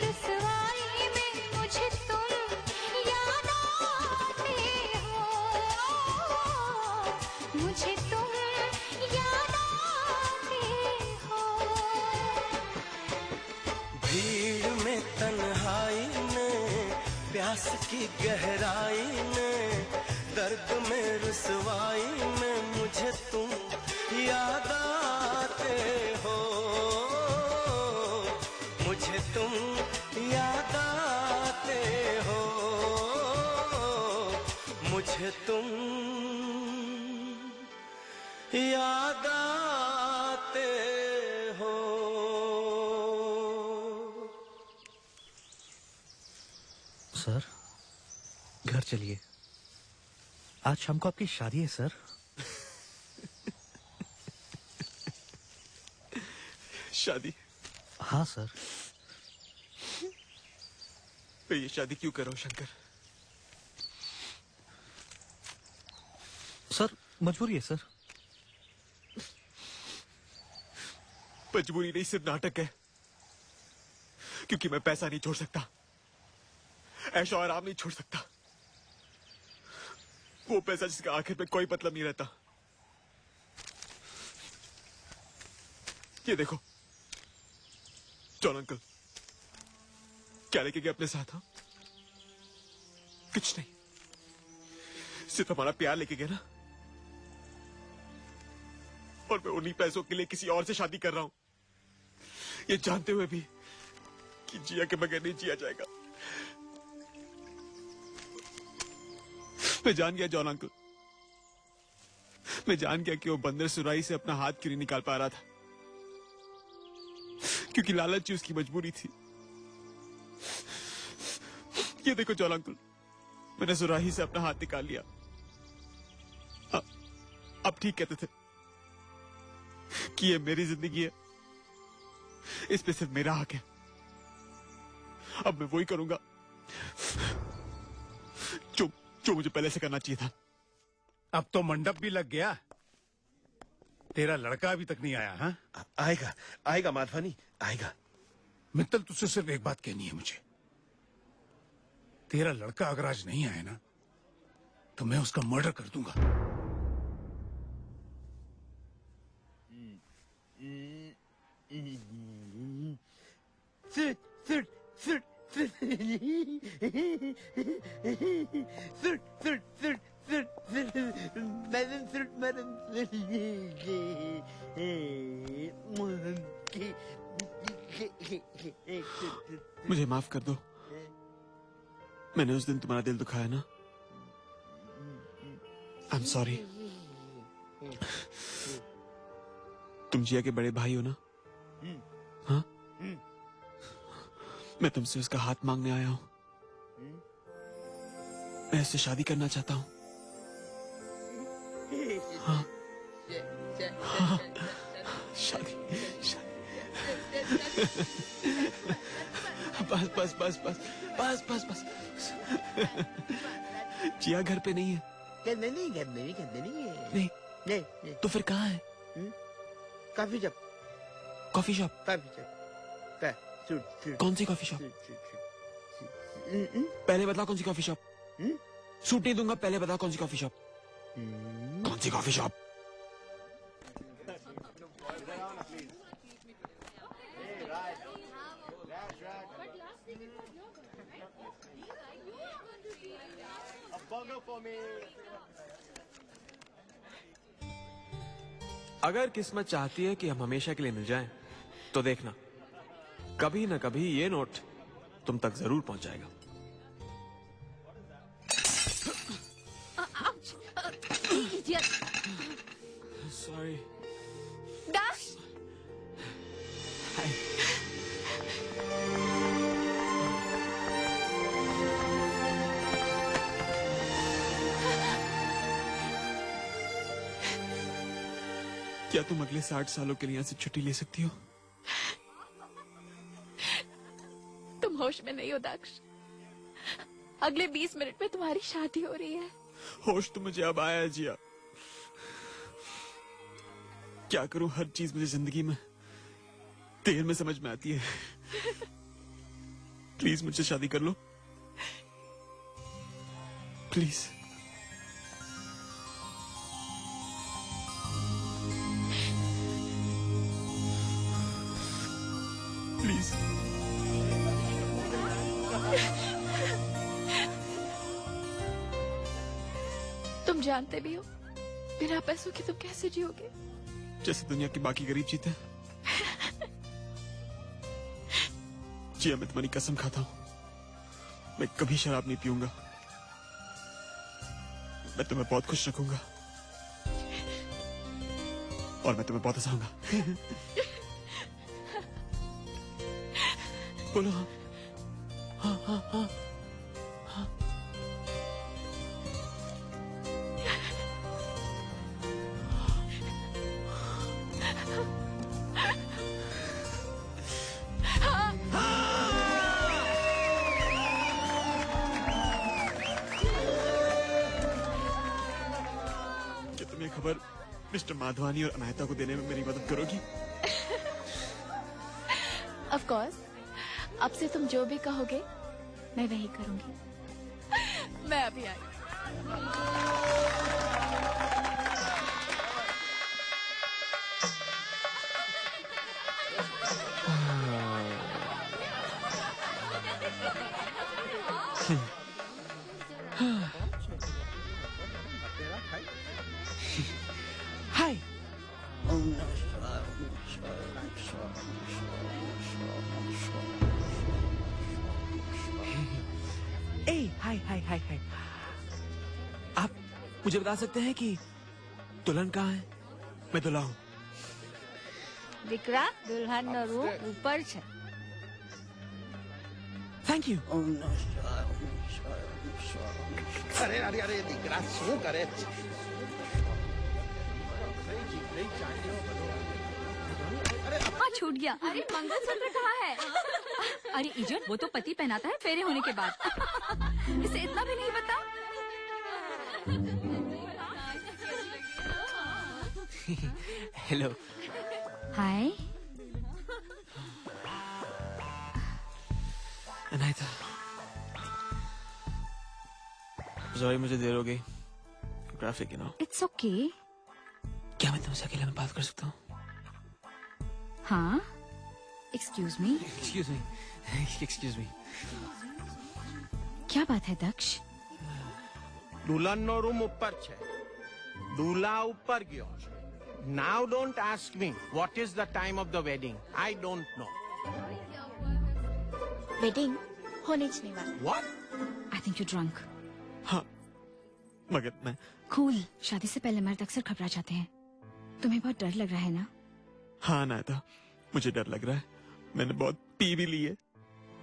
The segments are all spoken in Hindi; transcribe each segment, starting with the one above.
रुसवाई में मुझे तुम याद आते हो, मुझे तुम याद आते हो। भीड़ में तन्हाई ने, प्यास की गहराई ने, दर्द में रुसवाई में मुझे तुम याद आते हो, मुझे तुम याद आते हो, मुझे तुम याद आते हो। सर, घर चलिए। आज शाम को आपकी शादी है सर। शादी? हाँ सर। मैं ये शादी क्यों कर रहा हूं शंकर? सर, मजबूरी है सर। मजबूरी नहीं, सिर्फ नाटक है। क्योंकि मैं पैसा नहीं छोड़ सकता, ऐशो आराम नहीं छोड़ सकता, वो पैसा जिसका आखिर में कोई मतलब नहीं रहता। ये देखो जॉन अंकल, क्या लेके गए अपने साथ? हाँ, कुछ नहीं, सिर्फ हमारा प्यार लेके गए ना। और मैं उन्हीं पैसों के लिए किसी और से शादी कर रहा हूं, ये जानते हुए भी कि जिया के बगैर नहीं जिया जाएगा। मैं जान गया जॉन अंकल, मैं जान गया कि वो बंदर सुराही से अपना हाथ क्यों नहीं निकाल पा रहा था, क्योंकि लालच ही उसकी मजबूरी थी। ये देखो जॉन अंकल, मैंने सुराही से अपना हाथ निकाल लिया। अब ठीक कहते थे कि ये मेरी जिंदगी है, इस पे सिर्फ मेरा हक है। अब मैं वही करूंगा जो मुझे पहले से करना चाहिए था। अब तो मंडप भी लग गया, तेरा लड़का अभी तक नहीं आया। हाँ, आएगा आएगा माधवानी, आएगा। मित्तल, तुझसे सिर्फ एक बात कहनी है मुझे। तेरा लड़का अगर आज नहीं आया ना, तो मैं उसका मर्डर कर दूंगा। मुझे माफ कर दो, मैंने उस दिन तुम्हारा दिल दुखाया ना। I am sorry. तुम जिया के बड़े भाई हो ना? हाँ, मैं तुमसे उसका हाथ मांगने आया हूं। मैं उससे शादी करना चाहता हूं। हाँ, हाँ, शादी, बस बस बस बस बस बस बस। जिया घर पे नहीं है? घर में नहीं है। नहीं, तो फिर कहाँ है? Coffee shop. Coffee shop? कौन सी कॉफी शॉप? पहले बता कौन सी कॉफी शॉप? सूट नहीं दूंगा, पहले बता कौन सी कॉफी शॉप? कौन सी कॉफी शॉप? अगर किस्मत चाहती है कि हम हमेशा के लिए मिल जाएं, तो देखना कभी न कभी ये नोट तुम तक जरूर पहुंच जाएगा। सॉरी। दाश, क्या तुम अगले 60 सालों के लिए यहाँ से छुट्टी ले सकती हो? तुम होश में नहीं हो दक्ष। अगले 20 मिनट में तुम्हारी शादी हो रही है। होश तो मुझे अब आया है जिया। क्या करूं, हर चीज मुझे जिंदगी में देर में समझ में आती है। प्लीज मुझसे शादी कर लो, प्लीज। प्लीज। तुम जानते भी हो बिना पैसों के तुम कैसे जियोगे? जैसे दुनिया के बाकी गरीब जीते हैं। जिया, मैं तुम्हारी कसम खाता हूं, मैं कभी शराब नहीं पीऊंगा। मैं तुम्हें बहुत खुश रखूंगा और मैं तुम्हें बहुत हंसाऊंगा। बोलो हाँ। हाँ हाँ हाँ हाँ। क्या तुम ये खबर मिस्टर माधवानी और अनायता को देने में मेरी मदद करोगी? ऑफ कोर्स, अब से तुम जो भी कहोगे मैं वही करूंगी। मैं अभी आई। हाय। ए, हाय हाय हाय हाय। आप मुझे बता सकते हैं कि दुल्हन कहाँ है? मैं दुल्हा हूँ। દીકરા દુલ્હનનો રૂમ ઉપર છે. Thank you. अरे अरे अरे દીકરા શું કરે છે? हाँ छूट गया. अरे मंगलसूत्र कहाँ है? अरे इजोट, वो तो पति पहनाता है फेरे होने के बाद. इसे इतना भी नहीं पता. हेलो। हाय. अनायता, सॉरी मुझे देर हो गई। Traffic you know. It's okay. क्या मैं तुमसे अकेले में बात कर सकता हूँ? हाँ. Excuse me. Excuse me, excuse me. क्या बात है दक्ष? દુલ્હનનો રૂમ ઉપર છે. દુલ્હા ઉપર ગયો છે. Now don't ask me what is the time of the wedding. I don't know. Wedding होने च नहीं वाली। What? I think you drunk. हाँ, मगर मैं। कूल. शादी से पहले मर्द अक्सर घबरा जाते हैं. तुम्हें बहुत डर लग रहा है ना? हाँ अनायता, मुझे डर लग रहा है। मैंने बहुत पी भी ली है,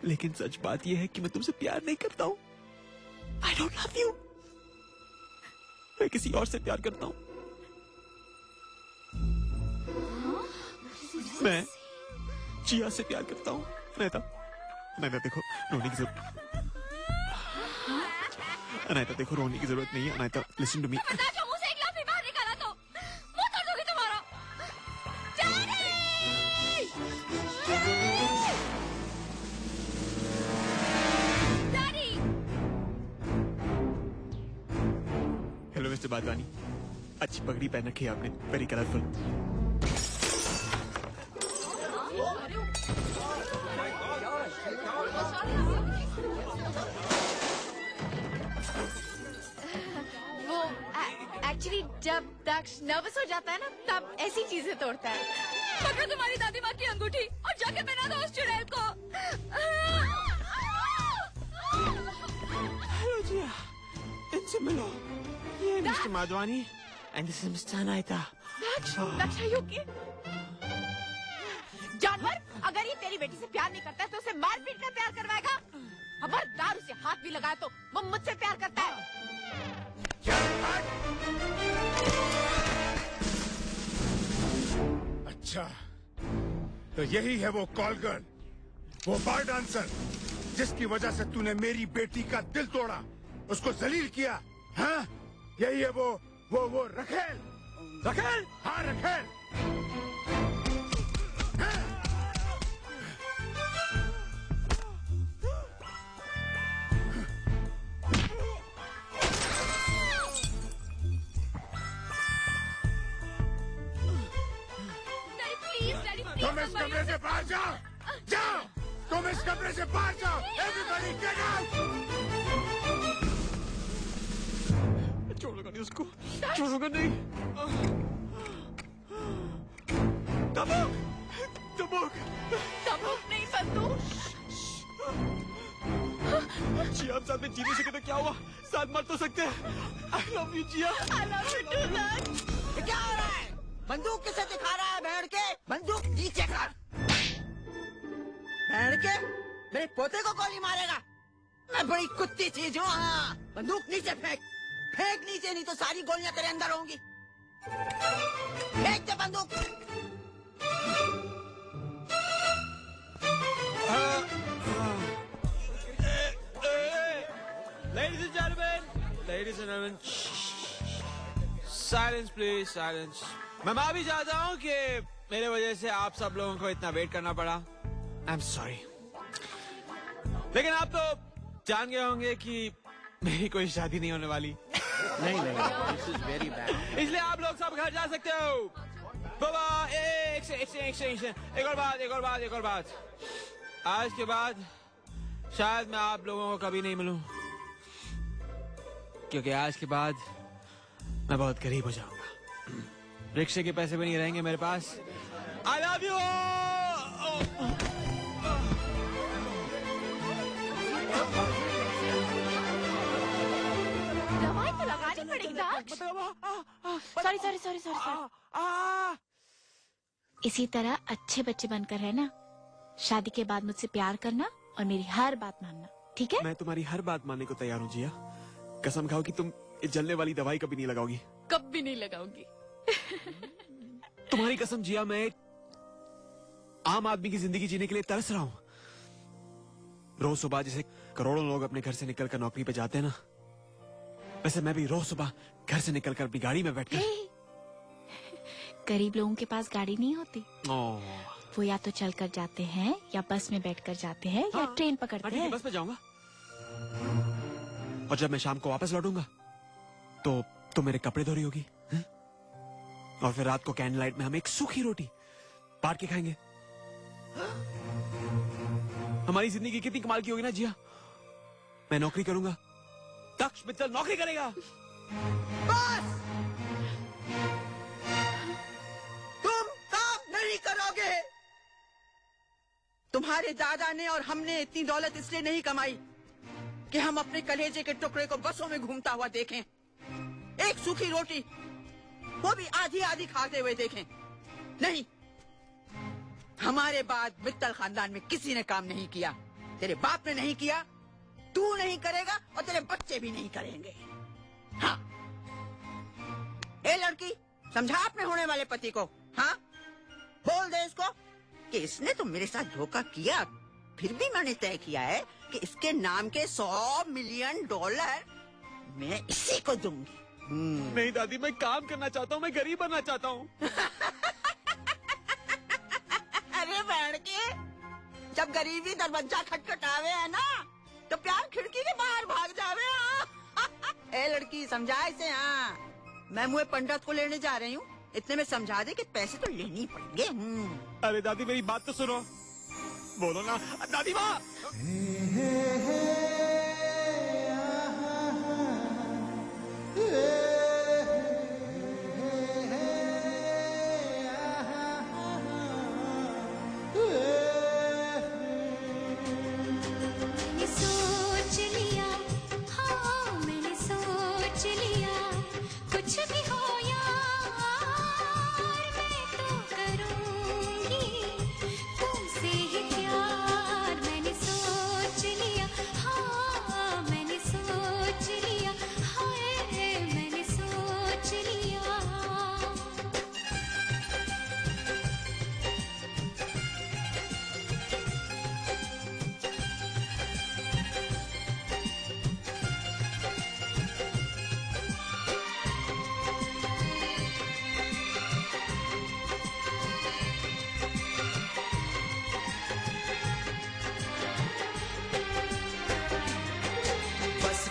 लेकिन सच बात यह है कि मैं तुमसे प्यार नहीं करता हूँ। I don't love you. मैं किसी और से प्यार करता हूँ। मैं जिया से प्यार करता हूँ। अनायता, अनायता देखो, रोने की जरूरत। अनायता देखो, रोने की जरूरत नहीं है। Anayata listen to me. Hello mister Badwani, अच्छी पगड़ी पहन रखी है आपने, वेरी कलरफुल। वो एक्चुअली जब दक्ष नर्वस हो जाता है ना, तब ऐसी चीजें तोड़ता है। पकड़ो तुम्हारी दादी माँ की अंगूठी और जाके पहना दो उस चुड़ैल को. हेलो जिया, इनसे मिलो। ये mister Madhvani and this is mister Anaita. Daksh, Daksh, are you okay? जानवर, अगर ये तेरी बेटी से प्यार नहीं करता है तो उसे मार पीट कर प्यार करवाएगा। खबरदार उसे हाथ भी लगाए तो वो मुझसे प्यार करता है। अच्छा, तो यही है वो कॉल गर्ल, वो बार डांसर जिसकी वजह से तूने मेरी बेटी का दिल तोड़ा, उसको जलील किया, हाँ? यही है वो रखेल। रखेल? हाँ रखेल। में से बाहर जाओ। Everybody get out. छोड़ूंगा नहीं उसको, छोड़ूंगा नहीं। दबोक, दबोक, दबोक नहीं बंदूक। जिया हम साथ में जी नहीं सके तो क्या हुआ? साथ मर तो सकते हैं। I love you Jiya. I love you too, Dad। क्या हो रहा है? बंदूक किसे दिखा रहा है? भेड़ के बंदूक नीचे कर। भेड़ के मेरे पोते को गोली मारेगा? मैं बड़ी कुत्ती चीज हूँ। हाँ, बंदूक नीचे फेंक, फेंक नीचे, नहीं तो सारी गोलियां तेरे अंदर होंगी। फेंक दे बंदूक। Ladies and gentlemen, silence please, silence. मैं माफी चाहता हूँ कि मेरे वजह से आप सब लोगों को इतना वेट करना पड़ा। I'm sorry. लेकिन आप तो जान गए होंगे कि मेरी कोई शादी नहीं होने वाली। नहीं, this is very bad. इसलिए आप लोग सब घर जा सकते हो। बाबा, एक और बात। आज के बाद शायद मैं आप लोगों को कभी नहीं मिलूं, क्योंकि आज के बाद मैं बहुत गरीब हो जाऊंगा। रिक्शे के पैसे भी नहीं रहेंगे मेरे पास। I love you all! दवाई तो लगानी पड़ेगी डॉक्टर। सॉरी। इसी तरह अच्छे बच्चे बनकर रहना। शादी के बाद मुझसे प्यार करना और मेरी हर बात मानना, ठीक है? मैं तुम्हारी हर बात मानने को तैयार हूँ जिया। कसम खाओ कि तुम इस जलने वाली दवाई कभी नहीं लगाओगी। कभी नहीं लगाऊंगी। तुम्हारी कसम जिया, मैं आम आदमी की जिंदगी जीने के लिए तरस रहा हूँ। रोज सुबह जैसे करोड़ों लोग अपने घर से निकलकर नौकरी पे जाते हैं ना, वैसे मैं भी रोज सुबह घर से निकलकर अपनी गाड़ी में बैठकर। गरीब लोगों के पास गाड़ी नहीं होती। वो या तो चलकर जाते हैं या बस में बैठकर जाते हैं या ट्रेन पकड़ते हैं। बस में जाऊंगा और जब मैं शाम को वापस लौटूंगा तो मेरे कपड़े धो रही होगी। और फिर रात को कैंडल लाइट में हम एक सूखी रोटी बांट के खाएंगे। हमारी जिंदगी कितनी कमाल की होगी ना जिया। मैं नौकरी करूंगा, दक्ष मित्तल नौकरी करेगा। बस, तुम काम नहीं करोगे। तुम्हारे दादा ने और हमने इतनी दौलत इसलिए नहीं कमाई कि हम अपने कलेजे के टुकड़े को बसों में घूमता हुआ देखें, एक सूखी रोटी वो भी आधी आधी खाते हुए देखें। नहीं, हमारे बाद मित्तल खानदान में किसी ने काम नहीं किया। तेरे बाप ने नहीं किया, तू नहीं करेगा और तेरे बच्चे भी नहीं करेंगे। हाँ, ए लड़की, समझा अपने होने वाले पति को। हाँ, बोल दे इसको कि इसने तो मेरे साथ धोखा किया, फिर भी मैंने तय किया है कि इसके नाम के $100 मिलियन मैं इसी को दूंगी। नहीं दादी, मैं काम करना चाहता हूँ, मैं गरीब बनना चाहता हूँ। अरे बहन के, जब गरीबी दरवाजा खटखटावे है ना, तो प्यार खिड़की के बाहर भाग जावे। ए लड़की, समझा इसे। हाँ, मैं मुझे पंडित को लेने जा रही हूँ, इतने में समझा दे कि पैसे तो लेने ही पड़ेंगे। अरे दादी, मेरी बात तो सुनो। बोलो ना दादी माँ।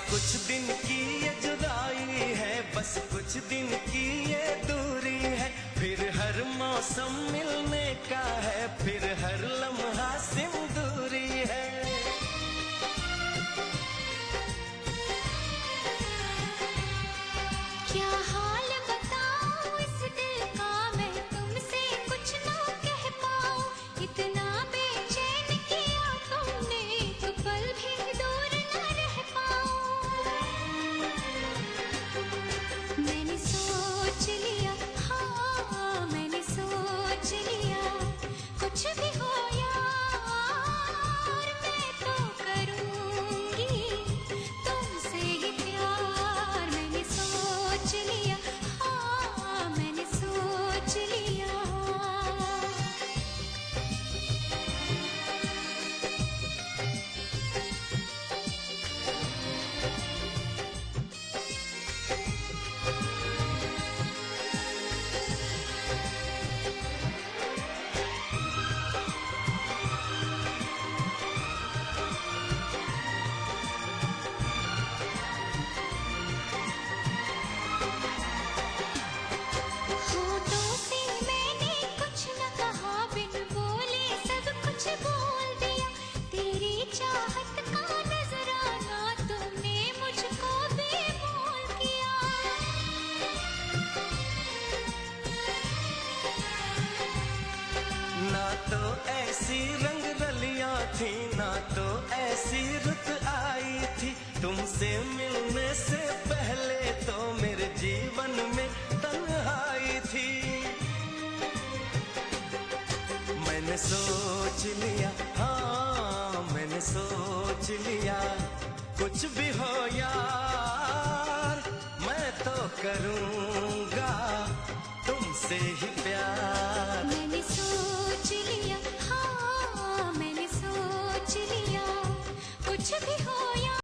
कुछ दिन की ये जुदाई है, बस कुछ दिन की ये दूरी है, फिर हर मौसम मिलने का है, फिर हर लम्हा सिंदूरी है। लिया। कुछ भी हो यार मैं तो करूँगा तुमसे ही प्यार।